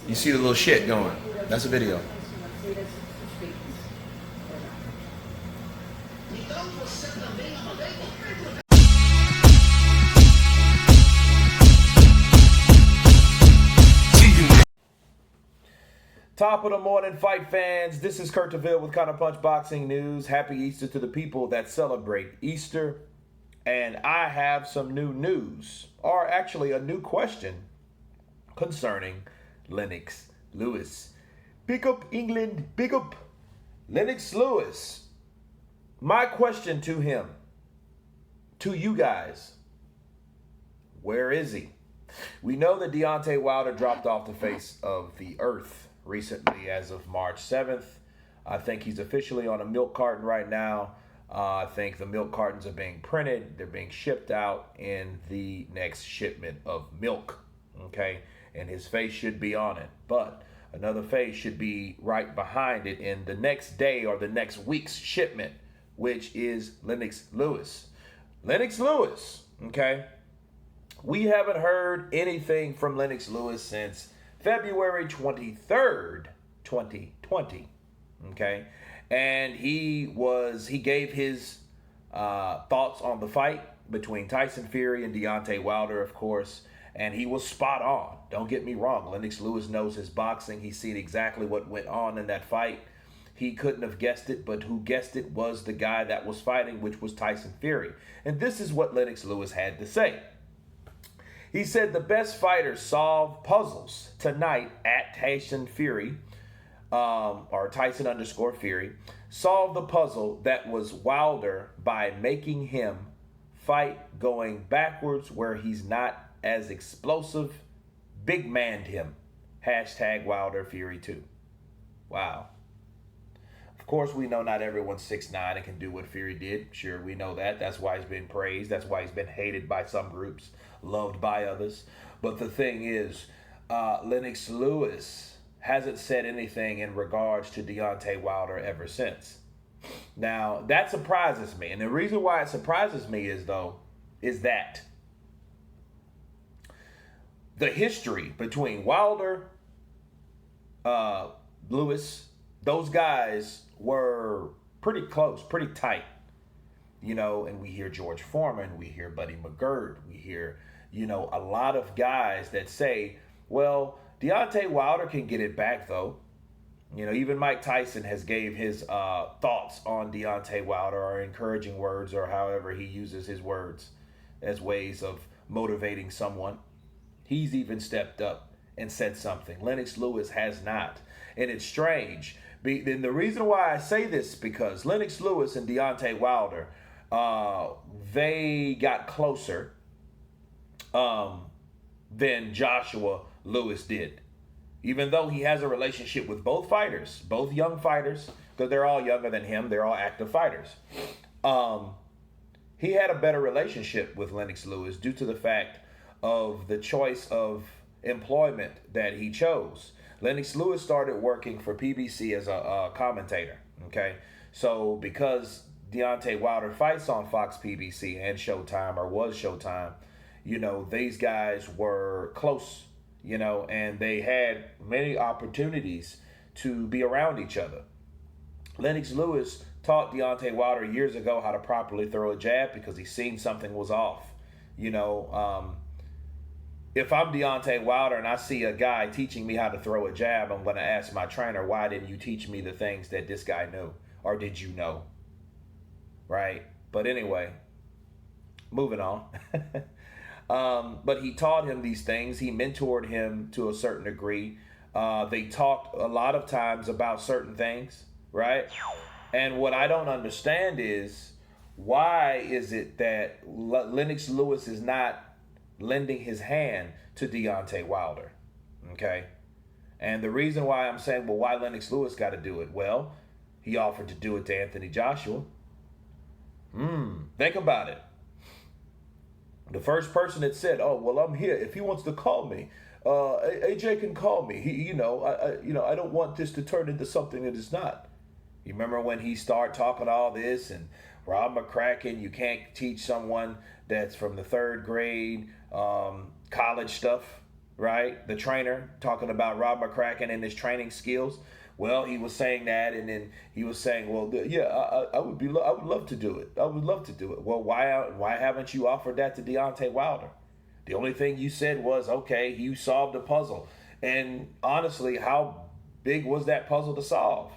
You see the little shit going. That's a video. Top of the morning, fight fans. This is Kurt DeVille with Counterpunch Boxing News. Happy Easter to the people that celebrate Easter. And I have some new news, or actually a new question concerning Lennox Lewis. Big up, England. Big up. Lennox Lewis. My question to him, to you guys, where is he? We know that Deontay Wilder dropped off the face of the earth recently as of March 7th. I think he's officially on a milk carton right now. I think the milk cartons are being printed. They're being shipped out in the next shipment of milk, okay? And his face should be on it. But another face should be right behind it in the next day or the next week's shipment, which is Lennox Lewis. Lennox Lewis, okay? We haven't heard anything from Lennox Lewis since February 23rd, 2020, okay? And he gave his thoughts on the fight between Tyson Fury and Deontay Wilder, of course, and he was spot on. Don't get me wrong. Lennox Lewis knows his boxing. He's seen exactly what went on in that fight. He couldn't have guessed it, but who guessed it was the guy that was fighting, which was Tyson Fury. And this is what Lennox Lewis had to say. He said the best fighters solve puzzles tonight at Tyson Fury, or Tyson_Fury, solve the puzzle that was Wilder by making him fight going backwards where he's not as explosive. Big manned him. Hashtag Wilder Fury 2. Wow. Of course, we know not everyone's 6'9" and can do what Fury did. Sure, we know that. That's why he's been praised. That's why he's been hated by some groups, loved by others. But the thing is, Lennox Lewis hasn't said anything in regards to Deontay Wilder ever since. Now, that surprises me. And the reason why it surprises me is that the history between Wilder, Lewis, those guys were pretty close, pretty tight, and we hear George Foreman, we hear Buddy McGirt, we hear, a lot of guys that say, well, Deontay Wilder can get it back though. Even Mike Tyson has gave his thoughts on Deontay Wilder, or encouraging words, or however he uses his words as ways of motivating someone. He's even stepped up and said something. Lennox Lewis has not. And it's strange. And the reason why I say this is because Lennox Lewis and Deontay Wilder, they got closer than Joshua Lewis did. Even though he has a relationship with both fighters, both young fighters, because they're all younger than him, they're all active fighters. He had a better relationship with Lennox Lewis due to the fact of the choice of employment that he chose. Lennox Lewis started working for PBC as a commentator, okay? So because Deontay Wilder fights on Fox PBC and Showtime, or was Showtime, these guys were close, and they had many opportunities to be around each other. Lennox Lewis taught Deontay Wilder years ago how to properly throw a jab because he seen something was off, If I'm Deontay Wilder and I see a guy teaching me how to throw a jab, I'm going to ask my trainer, why didn't you teach me the things that this guy knew? Or did you know? Right? But anyway, moving on. But he taught him these things. He mentored him to a certain degree. They talked a lot of times about certain things, right? And what I don't understand is, why is it that Lennox Lewis is not lending his hand to Deontay Wilder, okay? And the reason why I'm saying, well, why Lennox Lewis got to do it? Well, he offered to do it to Anthony Joshua. Think about it. The first person that said, oh, well, I'm here. If he wants to call me, AJ can call me. I don't want this to turn into something that it's not. You remember when he started talking all this and Rob McCracken, you can't teach someone that's from the third grade, college stuff. right? The trainer talking about Rob McCracken and his training skills. Well, he was saying that, and then he was saying, "Well, yeah, I would love to do it. I would love to do it." Well, why haven't you offered that to Deontay Wilder? The only thing you said was, "Okay, you solved the puzzle," and honestly, how big was that puzzle to solve?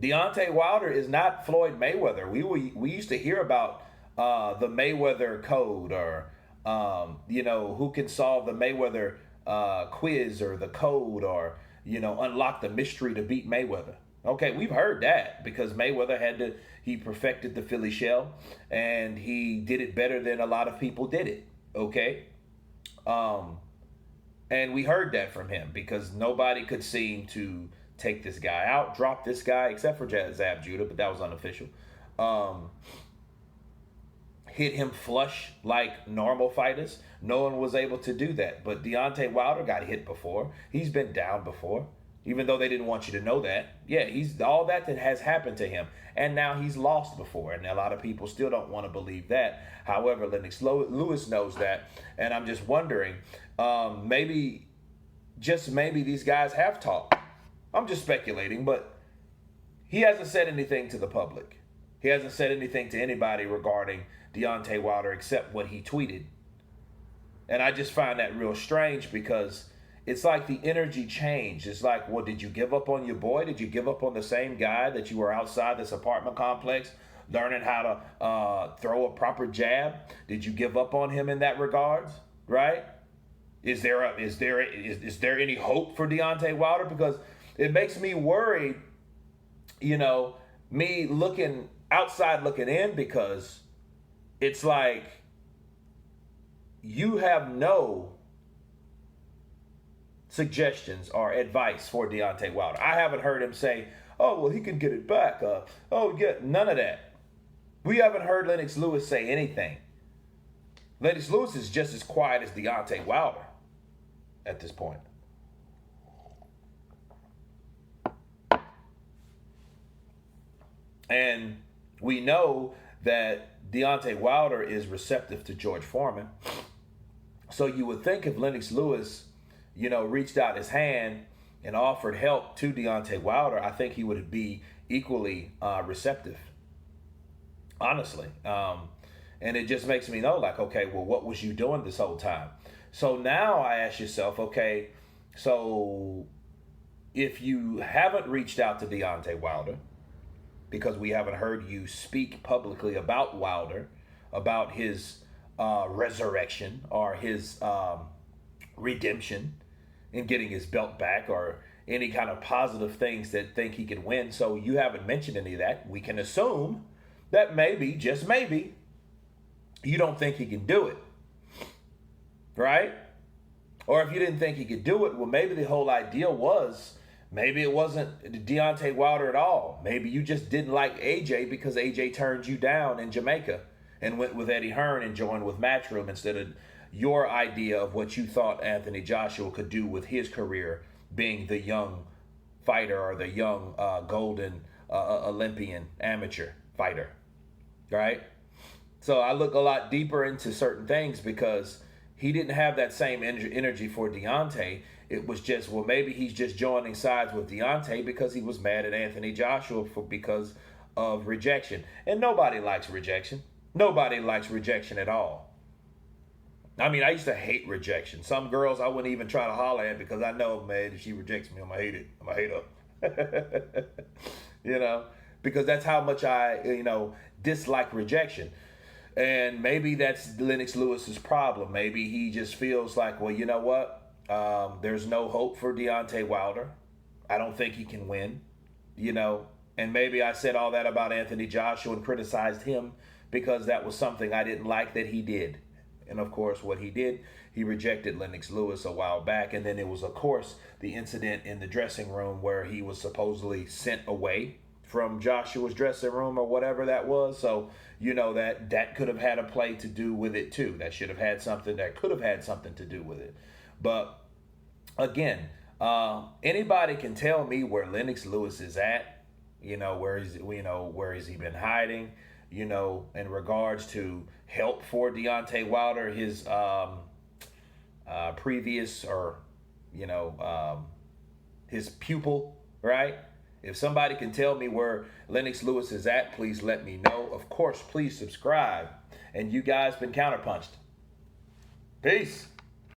Deontay Wilder is not Floyd Mayweather. We used to hear about the Mayweather code, or who can solve the Mayweather quiz or the code, or unlock the mystery to beat Mayweather. Okay, we've heard that because Mayweather he perfected the Philly shell, and he did it better than a lot of people did it. Okay, and we heard that from him because nobody could seem to take this guy out, drop this guy, except for Zab Judah, but that was unofficial. Hit him flush like normal fighters. No one was able to do that. But Deontay Wilder got hit before. He's been down before, even though they didn't want you to know that. Yeah, he's all that has happened to him. And now he's lost before. And a lot of people still don't want to believe that. However, Lennox Lewis knows that. And I'm just wondering, maybe these guys have talked. I'm just speculating, but he hasn't said anything to the public. He hasn't said anything to anybody regarding Deontay Wilder except what he tweeted. And I just find that real strange because it's like the energy changed. It's like, well, did you give up on your boy? Did you give up on the same guy that you were outside this apartment complex learning how to throw a proper jab? Did you give up on him in that regards? Right? Is there any hope for Deontay Wilder? Because it makes me worried, me looking outside looking in, because it's like you have no suggestions or advice for Deontay Wilder. I haven't heard him say, "Oh, well, he can get it back." None of that. We haven't heard Lennox Lewis say anything. Lennox Lewis is just as quiet as Deontay Wilder at this point. And we know that Deontay Wilder is receptive to George Foreman. So you would think if Lennox Lewis, reached out his hand and offered help to Deontay Wilder, I think he would be equally receptive, honestly. And it just makes me know, like, okay, well, what was you doing this whole time? So now I ask yourself, okay, so if you haven't reached out to Deontay Wilder, because we haven't heard you speak publicly about Wilder, about his resurrection or his redemption in getting his belt back, or any kind of positive things that think he can win. So you haven't mentioned any of that. We can assume that maybe, just maybe, you don't think he can do it. Right? Or if you didn't think he could do it, well, maybe the whole idea was, maybe it wasn't Deontay Wilder at all. Maybe you just didn't like AJ because AJ turned you down in Jamaica and went with Eddie Hearn and joined with Matchroom instead of your idea of what you thought Anthony Joshua could do with his career, being the young fighter or the young golden Olympian amateur fighter, right? So I look a lot deeper into certain things because he didn't have that same energy for Deontay. It was just, well, maybe he's just joining sides with Deontay because he was mad at Anthony Joshua because of rejection. And nobody likes rejection. Nobody likes rejection at all. I mean, I used to hate rejection. Some girls I wouldn't even try to holler at because I know, man, if she rejects me, I'm going to hate it. I'm going to hate her. Because that's how much I, dislike rejection. And maybe that's Lennox Lewis's problem. Maybe he just feels like, well, you know what? There's no hope for Deontay Wilder. I don't think he can win, And maybe I said all that about Anthony Joshua and criticized him because that was something I didn't like that he did. And of course, what he did, he rejected Lennox Lewis a while back. And then it was, of course, the incident in the dressing room where he was supposedly sent away from Joshua's dressing room or whatever that was. So, that could have had a play to do with it too. That could have had something to do with it. But again, anybody can tell me where Lennox Lewis is at. Where has he been hiding? In regards to help for Deontay Wilder, his previous or, his pupil, right? If somebody can tell me where Lennox Lewis is at, please let me know. Of course, please subscribe. And you guys been counterpunched. Peace.